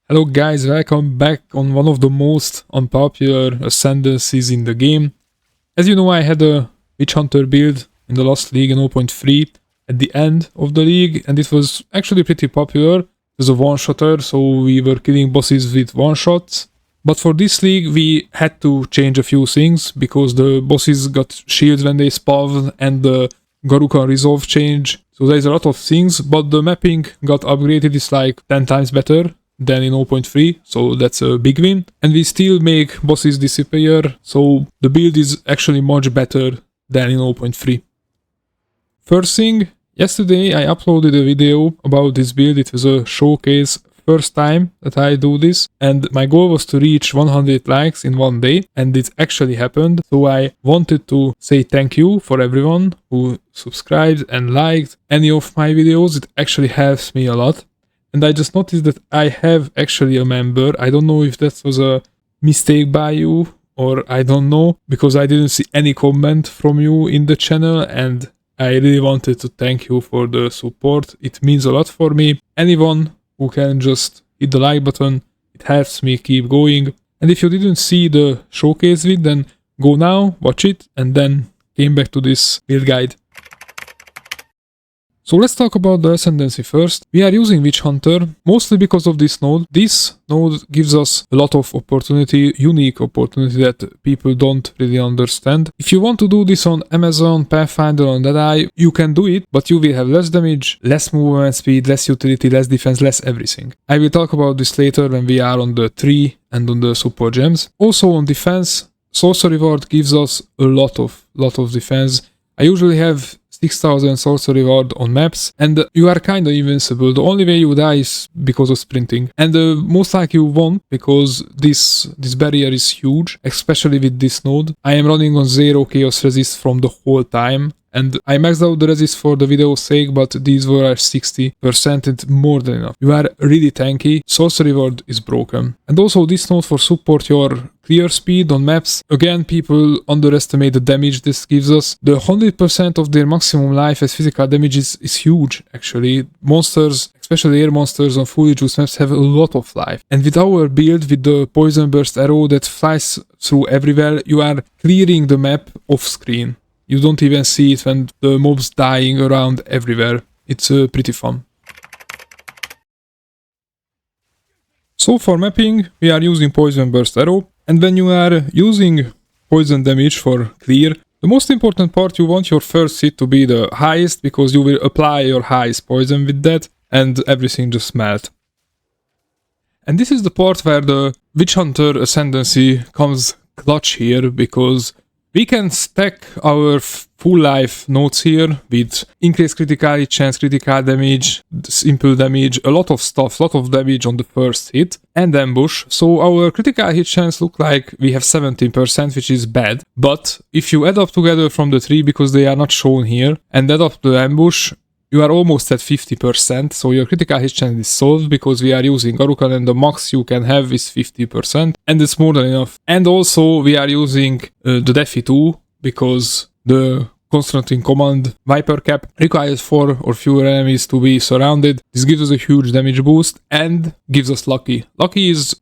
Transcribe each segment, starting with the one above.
Hello guys, welcome back on one of the most unpopular ascendancies in the game. As you know, I had a Witch Hunter build in the last league in 0.3 at the end of the league, and it was actually pretty popular. It was a one-shotter, so we were killing bosses with one-shots. But for this league, we had to change a few things, because the bosses got shields when they spawn, and the Garukan resolve changed. So there's a lot of things, but the mapping got upgraded. It's like 10 times better than in 0.3, so that's a big win. And we still make bosses disappear, so the build is actually much better than in 0.3. First thing, yesterday I uploaded a video about this build. It was a showcase, first time that I do this, and my goal was to reach 100 likes in one day, and it actually happened. So I wanted to say thank you for everyone who subscribed and liked any of my videos. It actually helps me a lot. And I just noticed that I have actually a member. I don't know if that was a mistake by you, or I don't know, because I didn't see any comment from you in the channel, and I really wanted to thank you for the support. It means a lot for me. Anyone who can just hit the like button, it helps me keep going. And if you didn't see the showcase vid, then go now, watch it, and then came back to this build guide. So let's talk about the Ascendancy first. We are using Witch Hunter, mostly because of this node. This node gives us a lot of opportunity, unique opportunity that people don't really understand. If you want to do this on Amazon, Pathfinder, on Deadeye, you can do it, but you will have less damage, less movement speed, less utility, less defense, less everything. I will talk about this later when we are on the tree and on the super gems. Also on defense, Sorcery Ward gives us a lot of defense. I usually have 6000 sorcery ward on maps, and you are kinda invincible. The only way you die is because of sprinting. And most likely you won't, because this barrier is huge, especially with this node. I am running on 0 chaos resist from the whole time, and I maxed out the resist for the video's sake, but these were 60% and more than enough. You are really tanky, sorcery ward is broken. And also this node for support your clear speed on maps. Again, people underestimate the damage this gives us. The 100% of their maximum life as physical damage is huge, actually. Monsters, especially air monsters on fully juiced maps, have a lot of life. And with our build, with the poison burst arrow that flies through everywhere, you are clearing the map off screen. You don't even see it when the mobs dying around everywhere. It's pretty fun. So for mapping, we are using Poison Burst Arrow. And when you are using poison damage for clear, the most important part, you want your first hit to be the highest, because you will apply your highest poison with that, and everything just melt. And this is the part where the Witch Hunter Ascendancy comes clutch here, because we can stack our full life nodes here with increased critical hit chance, critical damage, simple damage, a lot of stuff, lot of damage on the first hit, and ambush. So our critical hit chance look like we have 17%, which is bad. But if you add up together from the tree, because they are not shown here, and add up the ambush, you are almost at 50%, so your critical hit chance is solved, because we are using Garukan and the max you can have is 50%, and it's more than enough. And also we are using the Defi 2, because the Constructing Command Viper Cap requires 4 or fewer enemies to be surrounded. This gives us a huge damage boost and gives us Lucky. Lucky is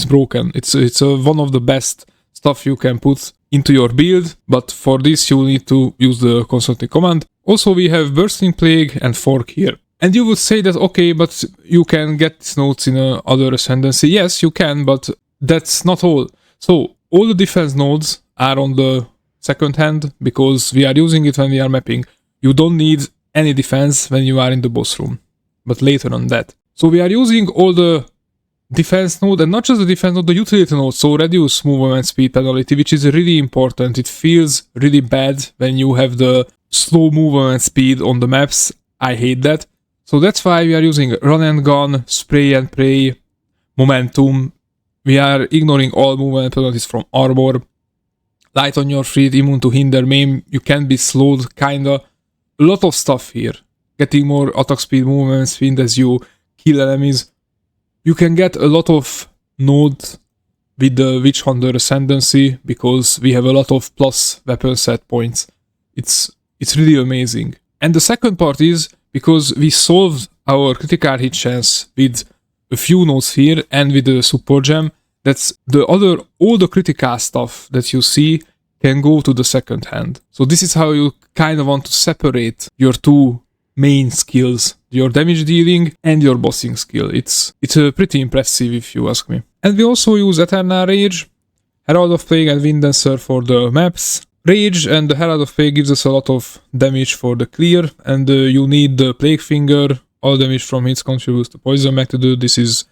broken. It's one of the best stuff you can put into your build, but for this you need to use the Constructing Command. Also we have Bursting Plague and Fork here. And you would say that, okay, but you can get these nodes in other Ascendancy. Yes, you can, but that's not all. So all the defense nodes are on the second hand, because we are using it when we are mapping. You don't need any defense when you are in the boss room, but later on that. So we are using all the defense node, and not just the defense node, the utility node, so reduce movement speed penalty, which is really important. It feels really bad when you have the slow movement speed on the maps. I hate that. So that's why we are using run and gun, spray and pray, momentum. We are ignoring all movement penalties from armor. Light on your feet, immune to hinder, maim, you can be slowed, kinda. A lot of stuff here. Getting more attack speed, movement speed as you kill enemies. You can get a lot of nodes with the Witch Hunter Ascendancy, because we have a lot of plus weapon set points. It's really amazing. And the second part is, because we solved our critical hit chance with a few nodes here and with the support gem, that's all the critical stuff that you see can go to the second hand. So this is how you kind of want to separate your two main skills, your damage dealing and your bossing skill. It's pretty impressive if you ask me. And we also use Eternal Rage, Herald of Plague and Wind Dancer for the maps. Rage and the Herald of Plague gives us a lot of damage for the clear, and you need the Plague Finger. All damage from hits contributes to poison magnitude. This is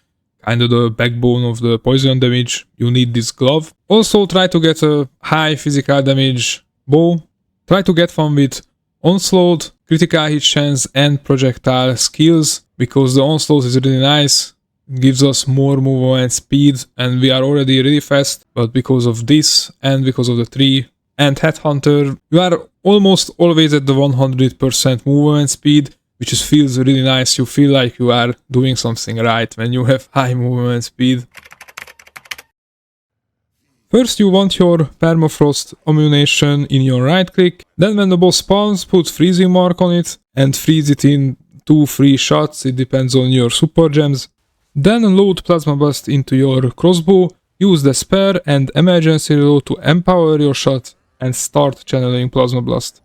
kind of the backbone of the poison damage. You need this glove. Also try to get a high physical damage bow. Try to get one with onslaught, critical hit chance and projectile skills, because the onslaught is really nice. It gives us more movement speed and we are already really fast, but because of this and because of the tree and Headhunter, you are almost always at the 100% movement speed, which just feels really nice. You feel like you are doing something right when you have high movement speed. First you want your permafrost ammunition in your right click, then when the boss spawns, put freezing mark on it and freeze it in 2-3 shots, it depends on your support gems. Then load Plasma Blast into your crossbow, use the spare and emergency reload to empower your shot and start channeling Plasma Blast.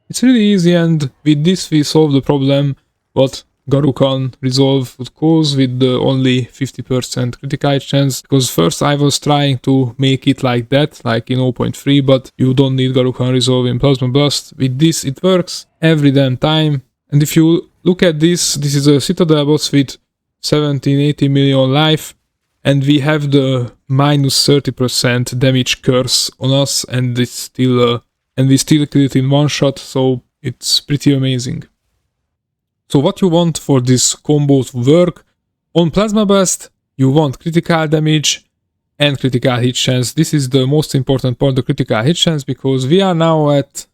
It's really easy, and with this we solve the problem what Garukan resolve would cause with the only 50% critical hit chance, because first I was trying to make it like that, like in 0.3, but you don't need Garukan resolve in Plasma Blast. With this it works every damn time, and if you look at this is a Citadel boss with 17-80 million life, and we have the minus 30% damage curse on us, and it's still and we still kill it in one shot, so it's pretty amazing. So what you want for this combo to work, on Plasma Blast you want critical damage and critical hit chance. This is the most important part, the critical hit chance, because we are now at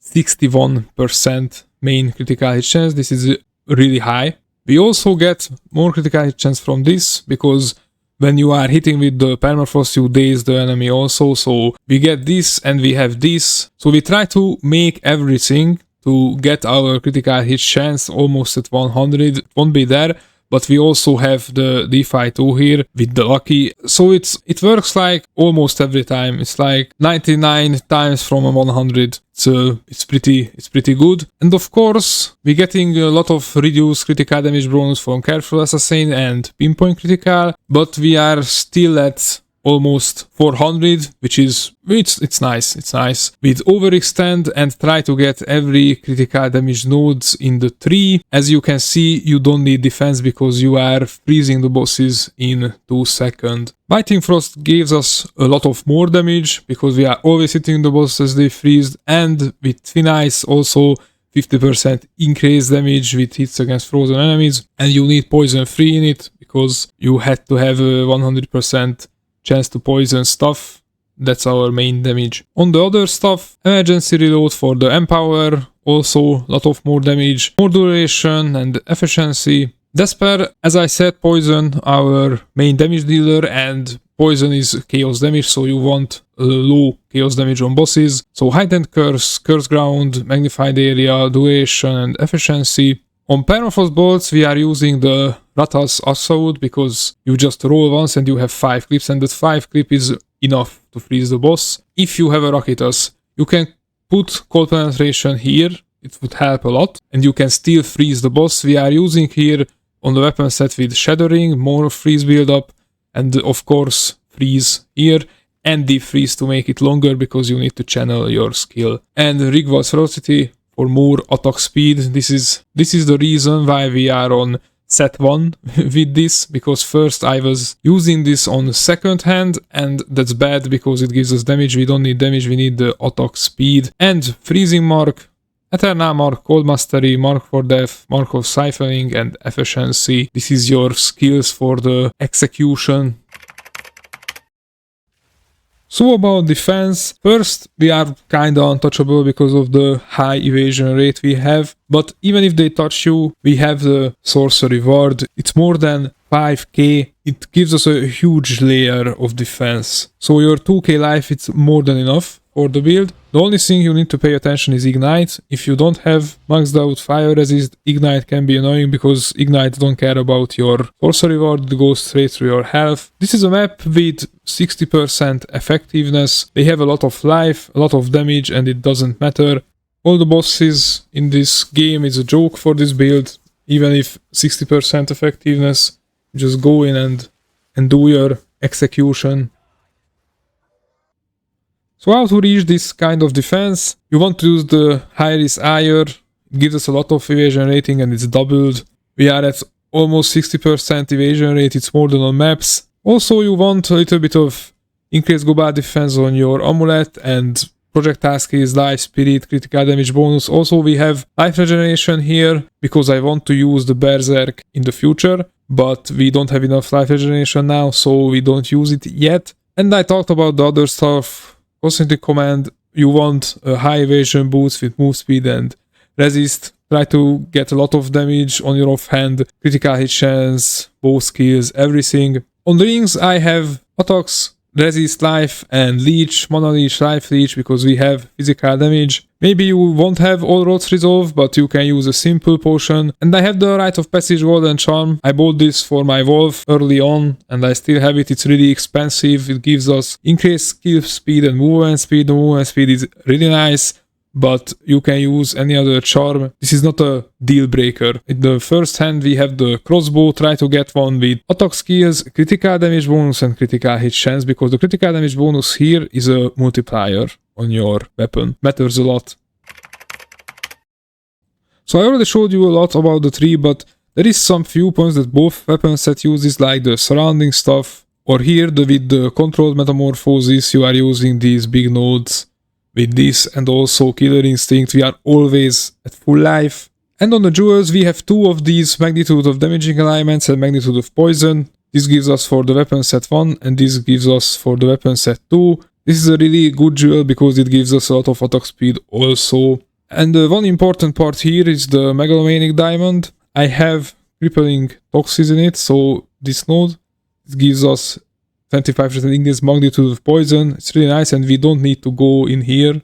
61% main critical hit chance. This is really high. We also get more critical hit chance from this, because when you are hitting with the permafrost, you daze the enemy also, so we get this and we have this. So we try to make everything to get our critical hit chance almost at 100. It won't be there, but we also have the DeFi 2 here with the lucky. So it works like almost every time. It's like 99 times from 100. It's pretty good. And of course, we're getting a lot of reduced critical damage bonus from Careful Assassin and Pinpoint Critical, but we are still at almost 400, which is it's nice. It's nice. With Overextend and try to get every critical damage nodes in the tree. As you can see, you don't need defense because you are freezing the bosses in 2 seconds. Biting Frost gives us a lot of more damage because we are always hitting the bosses as they freeze, and with Twin Ice also 50% increased damage with hits against frozen enemies, and you need poison free in it because you had to have a 100% chance to poison stuff. That's our main damage. On the other stuff, emergency reload for the Empower, also a lot of more damage, more duration and efficiency. Despair, as I said, poison our main damage dealer, and poison is chaos damage, so you want low chaos damage on bosses. So Heightened Curse, Curse Ground, Magnified Area, duration and efficiency. On Permafrost bolts, we are using the Ratas Assault because you just roll once and you have 5 clips, and that 5 clip is enough to freeze the boss. If you have a Rakitas, you can put Cold Penetration here, it would help a lot, and you can still freeze the boss. We are using here on the weapon set with Shattering, more freeze build up, and of course freeze here, and deep freeze to make it longer because you need to channel your skill. And Rigwald's Ferocity for more attack speed. This is the reason why we are on set 1 with this, because first I was using this on second hand, and that's bad because it gives us damage. We don't need damage, we need the attack speed. And Freezing Mark, Eternal Mark, Cold Mastery, Mark for Death, Mark of Siphoning, and Efficiency. This is your skills for the execution. So about defense, first we are kinda untouchable because of the high evasion rate we have, but even if they touch you, we have the sorcery ward. It's more than 5k, it gives us a huge layer of defense. So your 2k life, it's more than enough for the build. The only thing you need to pay attention is Ignite. If you don't have maxed out fire resist, Ignite can be annoying because Ignite don't care about your sorcery ward, it goes straight through your health. This is a map with 60% effectiveness. They have a lot of life, a lot of damage, and it doesn't matter. All the bosses in this game is a joke for this build. Even if 60% effectiveness, just go in and do your execution. So how to reach this kind of defense? You want to use the high-risk Ire. It gives us a lot of evasion rating and it's doubled. We are at almost 60% evasion rate, it's more than on maps. Also you want a little bit of increased global defense on your amulet and projectile skills, life, spirit, critical damage bonus. Also we have life regeneration here because I want to use the berserk in the future, but we don't have enough life regeneration now, so we don't use it yet. And I talked about the other stuff. Constantly command, you want a high evasion boost with move speed and resist. Try to get a lot of damage on your offhand, critical hit chance, bow skills, everything. On the rings I have attacks, resist, life and leech, mana leech, life leech because we have physical damage. Maybe you won't have all roads resolve, but you can use a simple potion. And I have the Rite of Passage Golden Charm. I bought this for my wolf early on and I still have it. It's really expensive. It gives us increased skill speed and movement speed. The movement speed is really nice, but you can use any other charm. This is not a deal breaker. In the first hand we have the crossbow. Try to get one with attack skills, critical damage bonus and critical hit chance because the critical damage bonus here is a multiplier on your weapon. Matters a lot. So I already showed you a lot about the tree, but there is some few points that both weapon set uses, like the surrounding stuff, or here with the controlled metamorphosis you are using these big nodes. With this and also Killer Instinct we are always at full life. And on the jewels we have two of these magnitude of damaging alignments and magnitude of poison. This gives us for the weapon set 1 and this gives us for the weapon set 2. This is a really good jewel because it gives us a lot of attack speed also. And one important part here is the Megalomaniac Diamond. I have crippling toxins in it, so this node it gives us 25% increased magnitude of poison. It's really nice and we don't need to go in here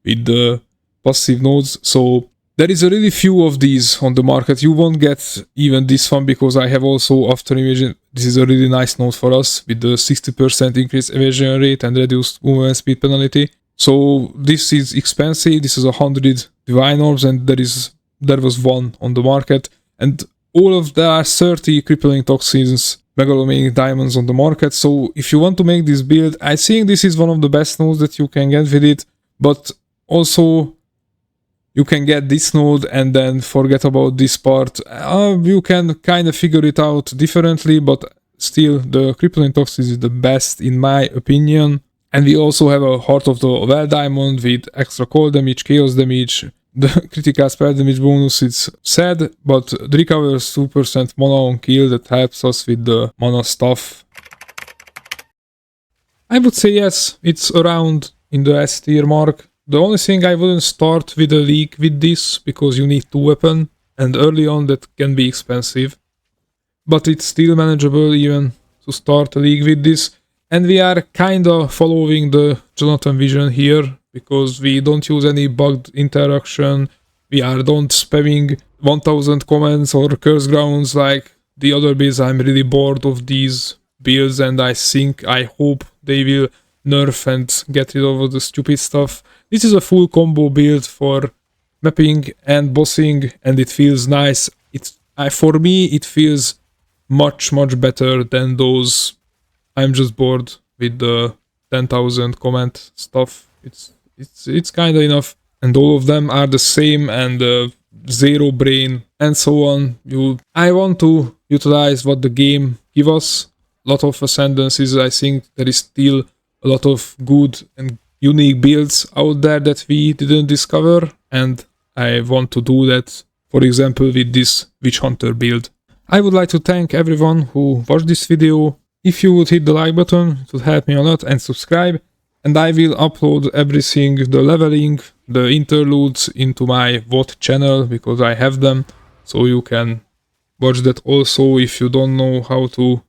with the passive nodes. So there is a really few of these on the market. You won't get even this one because I have also After Evasion. This is a really nice node for us with the 60% increased evasion rate and reduced movement speed penalty. So this is expensive. This is 100 divine orbs and there was one on the market. And all of there are 30 crippling toxins, Megalomaniac diamonds on the market. So if you want to make this build, I think this is one of the best nodes that you can get with it. But also you can get this node and then forget about this part. You can kind of figure it out differently, but still the crippling toxins is the best in my opinion. And we also have a Heart of the Well Diamond with extra cold damage, chaos damage. The critical spell damage bonus is sad, but it recovers 2% mana on kill that helps us with the mana stuff. I would say yes, it's around in the S tier mark. The only thing I wouldn't start with a league with this because you need 2 weapons and early on that can be expensive. But it's still manageable even to start a league with this. And we are kinda following the Jonathan vision here because we don't use any bugged interaction. We are don't spamming 1000 comments or curse grounds like the other builds. I'm really bored of these builds and I hope they will nerf and get rid of the stupid stuff. This is a full combo build for mapping and bossing and it feels nice. For me it feels much better than those. I'm just bored with the 10,000 comment stuff. It's kind of enough and all of them are the same and zero brain and so on. I want to utilize what the game gives us. A lot of ascendancies. I think there is still a lot of good and unique builds out there that we didn't discover and I want to do that, for example, with this Witch Hunter build. I would like to thank everyone who watched this video. If you would hit the like button, it would help me a lot, and subscribe. And I will upload everything, the leveling, the interludes into my VodChannel because I have them. So you can watch that also if you don't know how to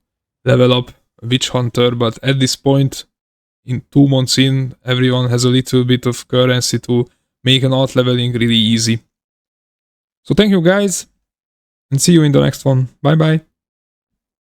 level up Witch Hunter. But at this point, in 2 months in, everyone has a little bit of currency to make an alt leveling really easy. So thank you guys, and see you in the next one. Bye bye.